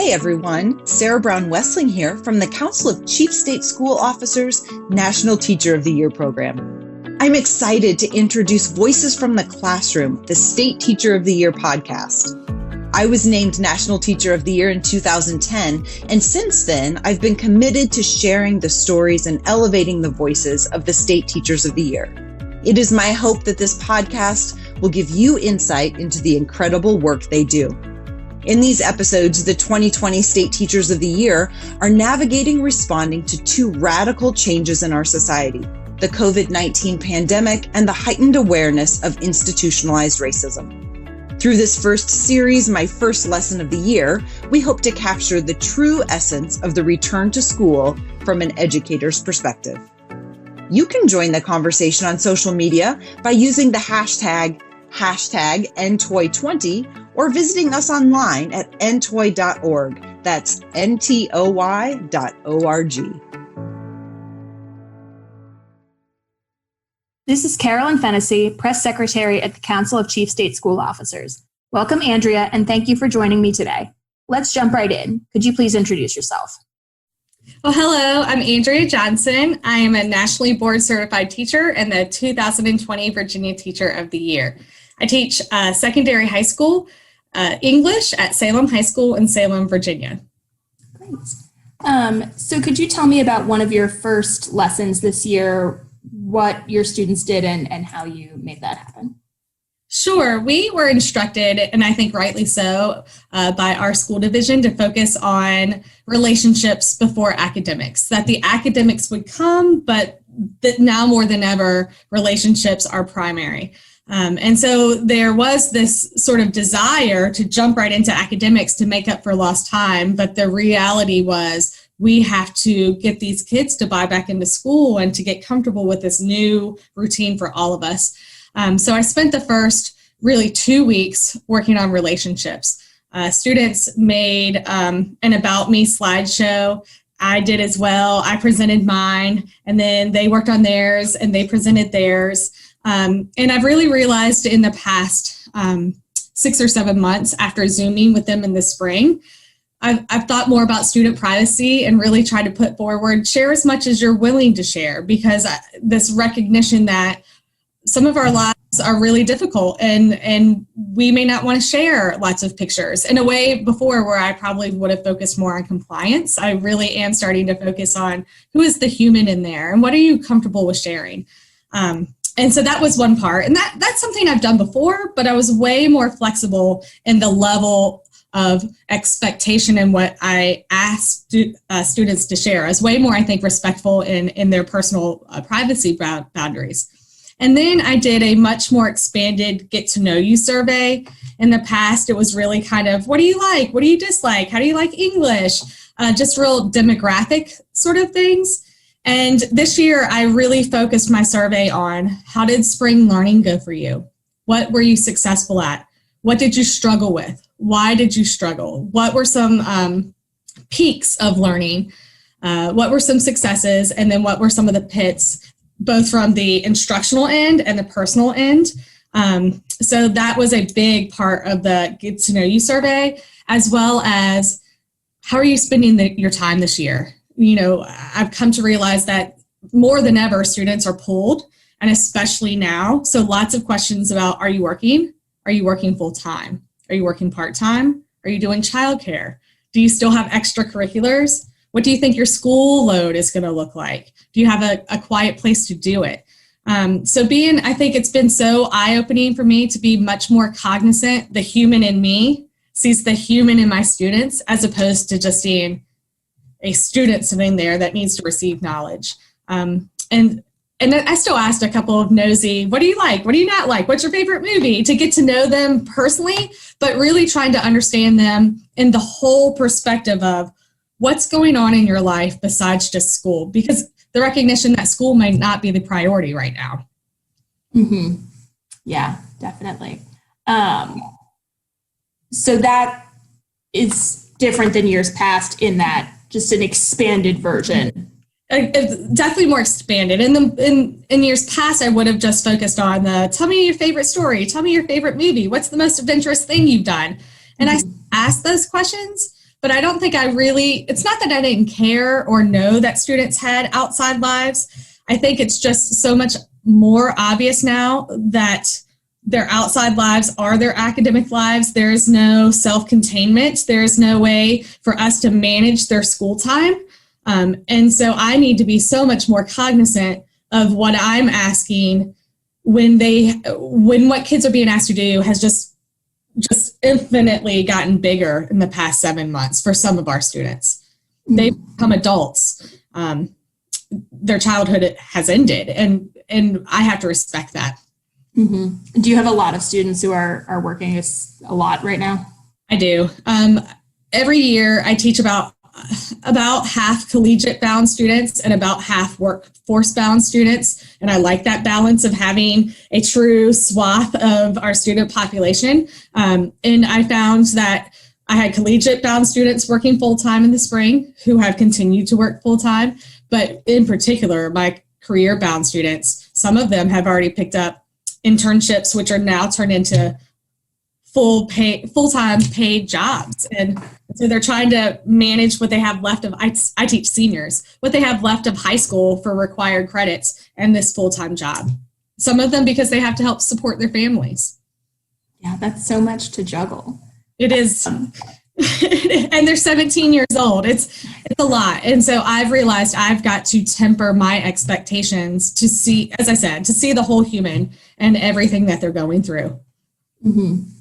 Hi everyone, Sarah Brown-Wessling here from the Council of Chief State School Officers National Teacher of the Year program. I'm excited to introduce Voices from the Classroom, the State Teacher of the Year podcast. I was named National Teacher of the Year in 2010, and since then, I've been committed to sharing the stories and elevating the voices of the State Teachers of the Year. It is my hope that this podcast will give you insight into the incredible work they do. In these episodes, the 2020 State Teachers of the Year are navigating responding to two radical changes in our society, the COVID-19 pandemic and the heightened awareness of institutionalized racism. Through this first series, My First Lesson of the Year, we hope to capture the true essence of the return to school from an educator's perspective. You can join the conversation on social media by using the hashtag #NTOY20 or visiting us online at ntoy.org. That's ntoy.org. This is Carolyn Fennessy, Press Secretary at the Council of Chief State School Officers. Welcome, Andrea, and thank you for joining me today. Let's jump right in. Could you please introduce yourself? Well, hello, I'm Andrea Johnson. I am a nationally board certified teacher and the 2020 Virginia Teacher of the Year. I teach secondary high school English at Salem High School in Salem, Virginia. Great. So could you tell me about one of your first lessons this year, what your students did and how you made that happen? Sure. We were instructed, and I think rightly so, by our school division to focus on relationships before academics, that the academics would come, but that now more than ever, relationships are primary. And so there was this sort of desire to jump right into academics to make up for lost time, but the reality was we have to get these kids to buy back into school and to get comfortable with this new routine for all of us. So I spent the first really 2 weeks working on relationships. Students made an About Me slideshow. I did as well. I presented mine, and then they worked on theirs, and they presented theirs. And I've really realized in the past 6 or 7 months after Zooming with them in the spring, I've thought more about student privacy and really tried to put forward, share as much as you're willing to share, because this recognition that some of our lives are really difficult and we may not want to share lots of pictures. In a way before where I probably would have focused more on compliance, I really am starting to focus on who is the human in there and what are you comfortable with sharing. And so that was one part. And that's something I've done before, but I was way more flexible in the level of expectation and what I asked students to share. I was way more, I think, respectful in their personal privacy boundaries. And then I did a much more expanded get to know you survey. In the past, it was really kind of, what do you like? What do you dislike? How do you like English? Just real demographic sort of things. And this year, I really focused my survey on how did spring learning go for you? What were you successful at? What did you struggle with? Why did you struggle? What were some peaks of learning? What were some successes? And then what were some of the pits, both from the instructional end and the personal end? So that was a big part of the Get to Know You survey, as well as how are you spending your time this year? You know, I've come to realize that more than ever, students are pulled, and especially now. So lots of questions about, are you working? Are you working full time? Are you working part-time? Are you doing childcare? Do you still have extracurriculars? What do you think your school load is going to look like? Do you have a quiet place to do it? I think it's been so eye-opening for me to be much more cognizant. The human in me sees the human in my students, as opposed to just seeing a student sitting there that needs to receive knowledge. And I still asked a couple of nosy, what do you like? What do you not like? What's your favorite movie? To get to know them personally, but really trying to understand them in the whole perspective of what's going on in your life besides just school, because the recognition that school might not be the priority right now. Mm-hmm. Yeah, definitely. So that is different than years past in that just an expanded version. Definitely more expanded. In years past, I would have just focused on tell me your favorite story, tell me your favorite movie, what's the most adventurous thing you've done? And I asked those questions, but I don't think it's not that I didn't care or know that students had outside lives. I think it's just so much more obvious now that their outside lives are their academic lives. There's no self-containment. There's no way for us to manage their school time. And so I need to be so much more cognizant of what I'm asking when what kids are being asked to do has just infinitely gotten bigger in the past 7 months for some of our students. They've become adults. Their childhood has ended, and I have to respect that. Mm-hmm. Do you have a lot of students who are working a lot right now? I do. Every year I teach about half collegiate bound students and about half workforce bound students. And I like that balance of having a true swath of our student population. And I found that I had collegiate bound students working full time in the spring who have continued to work full time. But in particular, my career bound students, some of them have already picked up internships, which are now turned into full-time paid jobs. And so they're trying to manage what they have left of, I teach seniors, what they have left of high school for required credits and this full-time job. Some of them because they have to help support their families. Yeah, that's so much to juggle. It is. And they're 17 years old. It's a lot. And so I've realized I've got to temper my expectations to see, as I said, to see the whole human and everything that they're going through. Mm-hmm.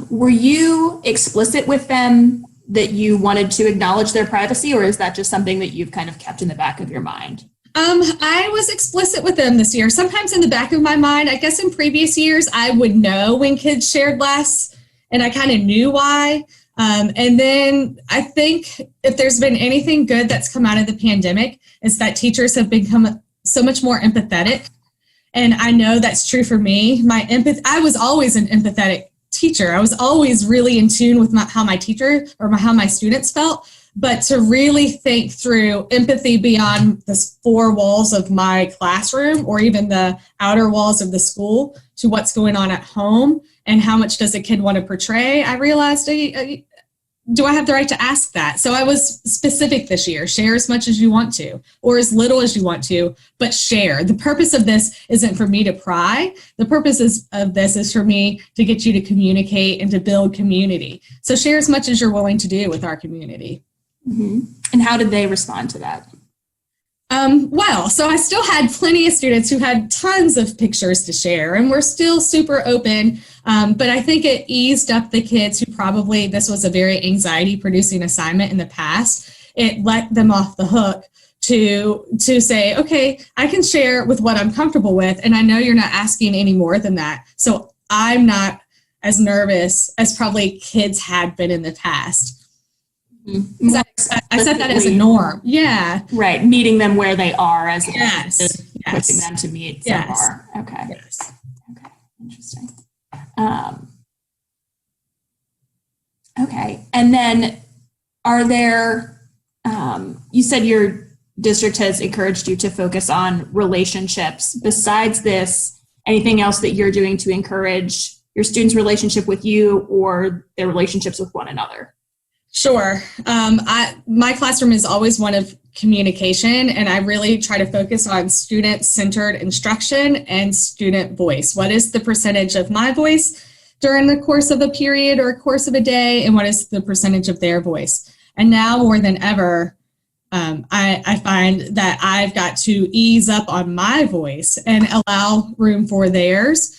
Were you explicit with them that you wanted to acknowledge their privacy, or is that just something that you've kind of kept in the back of your mind? I was explicit with them this year. Sometimes in the back of my mind, I guess in previous years, I would know when kids shared less, and I kind of knew why. And then I think if there's been anything good that's come out of the pandemic, is that teachers have become so much more empathetic. And I know that's true for me. I was always an empathetic teacher. I was always really in tune with how my teacher or how my students felt. But to really think through empathy beyond the four walls of my classroom or even the outer walls of the school to what's going on at home and how much does a kid want to portray, I realized, do I have the right to ask that? So I was specific this year. Share as much as you want to or as little as you want to, but share. The purpose of this isn't for me to pry. The purpose of this is for me to get you to communicate and to build community. So share as much as you're willing to do with our community. Mm-hmm. And how did they respond to that? So I still had plenty of students who had tons of pictures to share, and we're still super open. But I think it eased up the kids who probably, this was a very anxiety-producing assignment in the past. It let them off the hook to say, okay, I can share with what I'm comfortable with, and I know you're not asking any more than that. So I'm not as nervous as probably kids had been in the past. Mm-hmm. I set that as a norm. Yeah. Right. Meeting them where they are as opposed to yes. pushing them to meet yes. somewhere. Okay. Yes. Okay. Interesting. Okay. And then are there, you said your district has encouraged you to focus on relationships. Besides this, anything else that you're doing to encourage your students' relationship with you or their relationships with one another? Sure. My classroom is always one of communication, and I really try to focus on student-centered instruction and student voice. What is the percentage of my voice during the course of a period or a course of a day, and what is the percentage of their voice? And now more than ever, I find that I've got to ease up on my voice and allow room for theirs,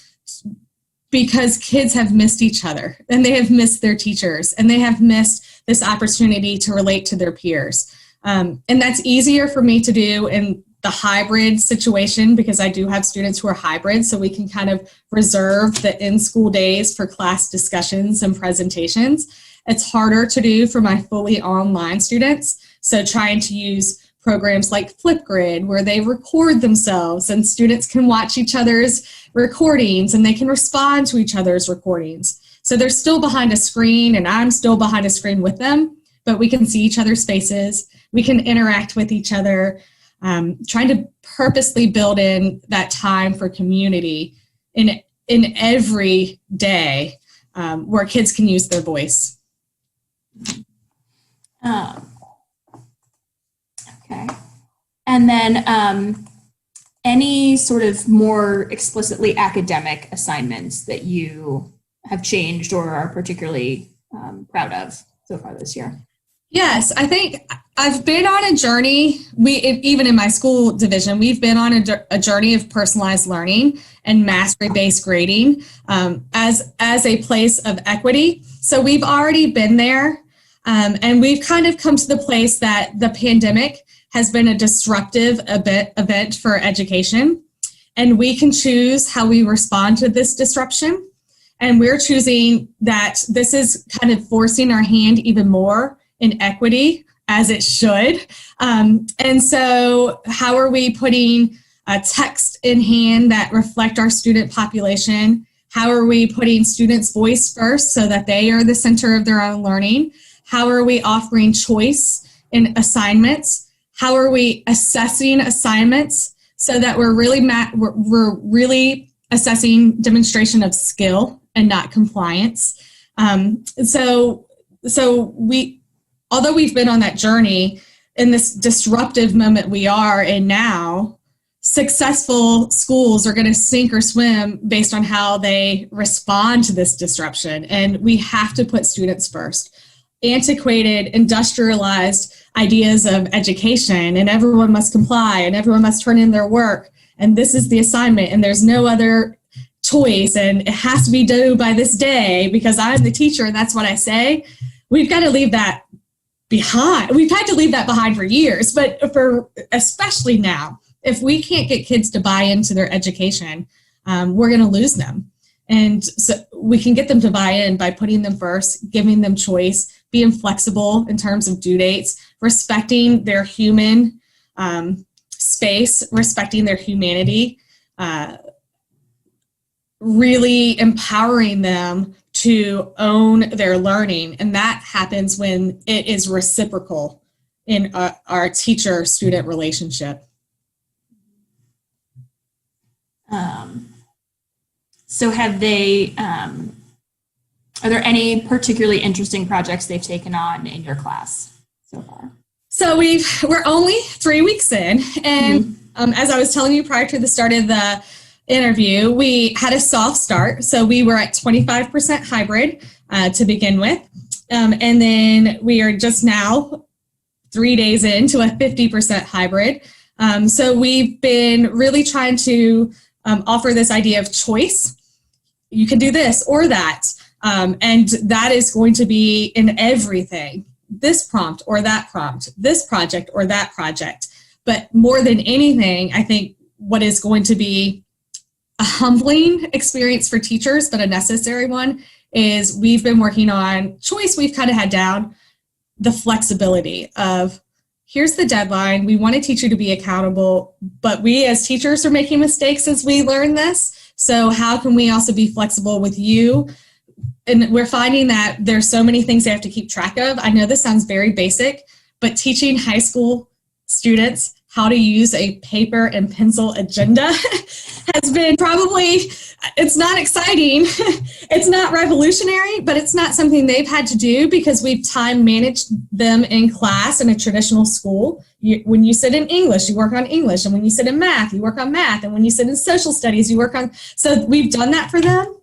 because kids have missed each other, and they have missed their teachers, and they have missed this opportunity to relate to their peers. And that's easier for me to do in the hybrid situation, because I do have students who are hybrid, so we can kind of reserve the in-school days for class discussions and presentations. It's harder to do for my fully online students, so trying to use programs like Flipgrid, where they record themselves and students can watch each other's recordings and they can respond to each other's recordings. So they're still behind a screen and I'm still behind a screen with them, but we can see each other's faces. We can interact with each other, trying to purposely build in that time for community in every day where kids can use their voice. Okay. And then any sort of more explicitly academic assignments that you have changed or are particularly proud of so far this year? Yes, I think I've been on a journey. Even in my school division, we've been on a journey of personalized learning and mastery-based grading as a place of equity. So we've already been there, and we've kind of come to the place that the pandemic has been a disruptive event for education, and we can choose how we respond to this disruption. And we're choosing that this is kind of forcing our hand even more in equity, as it should. And so how are we putting a text in hand that reflect our student population? How are we putting students' voice first so that they are the center of their own learning? How are we offering choice in assignments? How are we assessing assignments so that we're really assessing demonstration of skill and not compliance? Although we've been on that journey, in this disruptive moment we are in now, successful schools are going to sink or swim based on how they respond to this disruption. And we have to put students first. Antiquated, industrialized ideas of education, and everyone must comply, and everyone must turn in their work, and this is the assignment, and there's no other choice, and it has to be due by this day because I'm the teacher and that's what I say. We've got to leave that behind. We've had to leave that behind for years, but especially now, if we can't get kids to buy into their education, we're going to lose them. And so we can get them to buy in by putting them first, giving them choice, being flexible in terms of due dates, respecting their human space, respecting their humanity, really empowering them to own their learning. And that happens when it is reciprocal in our teacher-student relationship. So have they, are there any particularly interesting projects they've taken on in your class so far? So we're only 3 weeks in, and as I was telling you prior to the start of the interview, we had a soft start. So we were at 25% hybrid to begin with. And then we are just now 3 days into a 50% hybrid. So we've been really trying to offer this idea of choice. You can do this or that. And that is going to be in everything. This prompt or that prompt, this project or that project. But more than anything, I think what is going to be a humbling experience for teachers, but a necessary one, is we've been working on choice. We've kind of had down the flexibility of, here's the deadline. We want a teacher to be accountable, but we as teachers are making mistakes as we learn this. So how can we also be flexible with you? And we're finding that there's so many things they have to keep track of. I know this sounds very basic, but teaching high school students how to use a paper and pencil agenda has been probably, it's not exciting, it's not revolutionary, but it's not something they've had to do because we've time managed them in class in a traditional school. When you sit in English, you work on English, and when you sit in math, you work on math, and when you sit in social studies, you work on, so we've done that for them.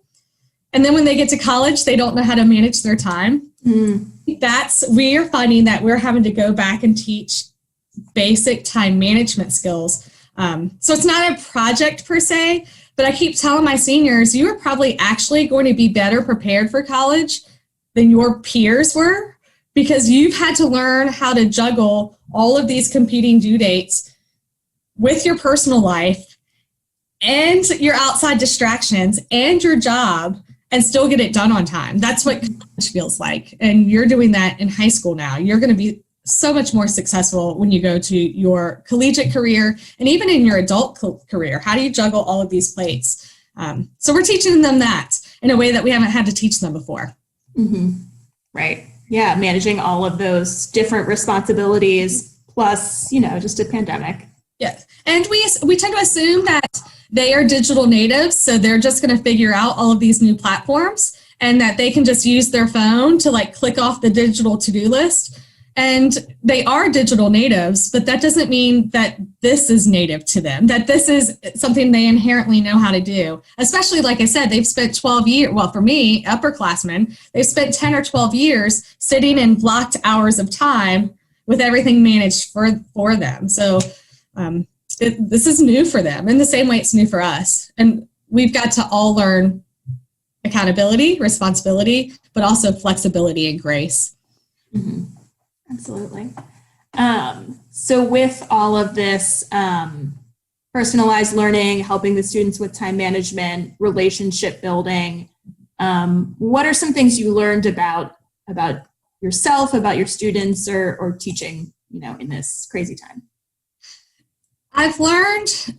And then when they get to college, they don't know how to manage their time. We are finding that we're having to go back and teach basic time management skills. So it's not a project per se, but I keep telling my seniors, you are probably actually going to be better prepared for college than your peers were, because you've had to learn how to juggle all of these competing due dates with your personal life and your outside distractions and your job and still get it done on time. That's what college feels like. And you're doing that in high school now. You're going to be so much more successful when you go to your collegiate career and even in your adult career. How do you juggle all of these plates? So we're teaching them that in a way that we haven't had to teach them before. Right. Yeah. Managing all of those different responsibilities plus, just a pandemic. Yes. And we tend to assume that they are digital natives, so they're just going to figure out all of these new platforms and that they can just use their phone to click off the digital to-do list. And they are digital natives, but that doesn't mean that this is native to them, that this is something they inherently know how to do. Especially, like I said, they've spent 12 years, well, for me, upperclassmen, they've spent 10 or 12 years sitting in blocked hours of time with everything managed for them. So this is new for them in the same way it's new for us. And we've got to all learn accountability, responsibility, but also flexibility and grace. Mm-hmm. Absolutely. So with all of this personalized learning, helping the students with time management, relationship building, what are some things you learned about yourself, about your students, or teaching, in this crazy time? I've learned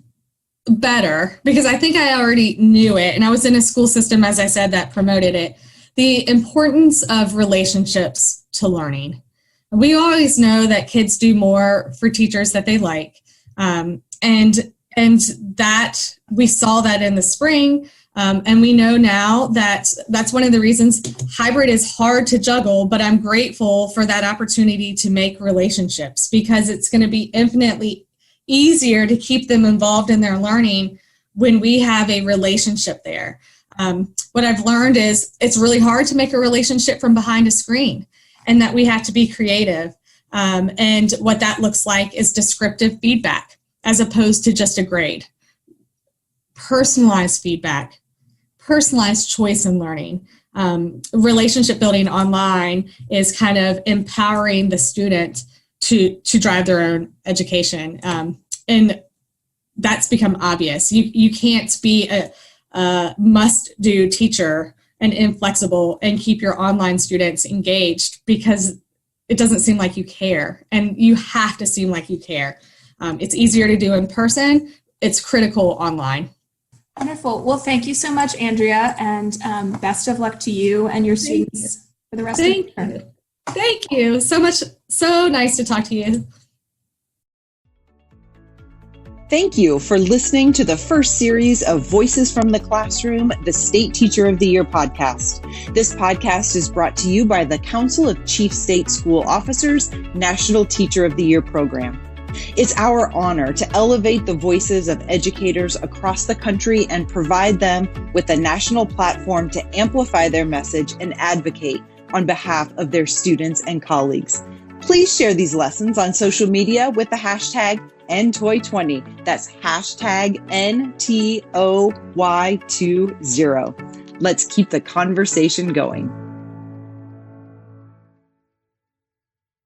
better because I think I already knew it, and I was in a school system, as I said, that promoted it. The importance of relationships to learning. We always know that kids do more for teachers that they like, and that we saw that in the spring, and we know now that that's one of the reasons hybrid is hard to juggle, but I'm grateful for that opportunity to make relationships because it's going to be infinitely easier to keep them involved in their learning when we have a relationship there. What I've learned is it's really hard to make a relationship from behind a screen, and that we have to be creative. And what that looks like is descriptive feedback as opposed to just a grade. Personalized feedback, personalized choice in learning. Relationship building online is kind of empowering the student to drive their own education. And that's become obvious. You can't be a must-do teacher and inflexible and keep your online students engaged because it doesn't seem like you care, and you have to seem like you care. It's easier to do in person. It's critical online. Wonderful. Well, thank you so much, Andrea, and best of luck to you and your students for the rest of the year. Thank you so much. So nice to talk to you. Thank you for listening to the first series of Voices from the Classroom, the State Teacher of the Year podcast. This podcast is brought to you by the Council of Chief State School Officers National Teacher of the Year program. It's our honor to elevate the voices of educators across the country and provide them with a national platform to amplify their message and advocate on behalf of their students and colleagues. Please share these lessons on social media with the hashtag NTOY20. That's hashtag NTOY20. Let's keep the conversation going.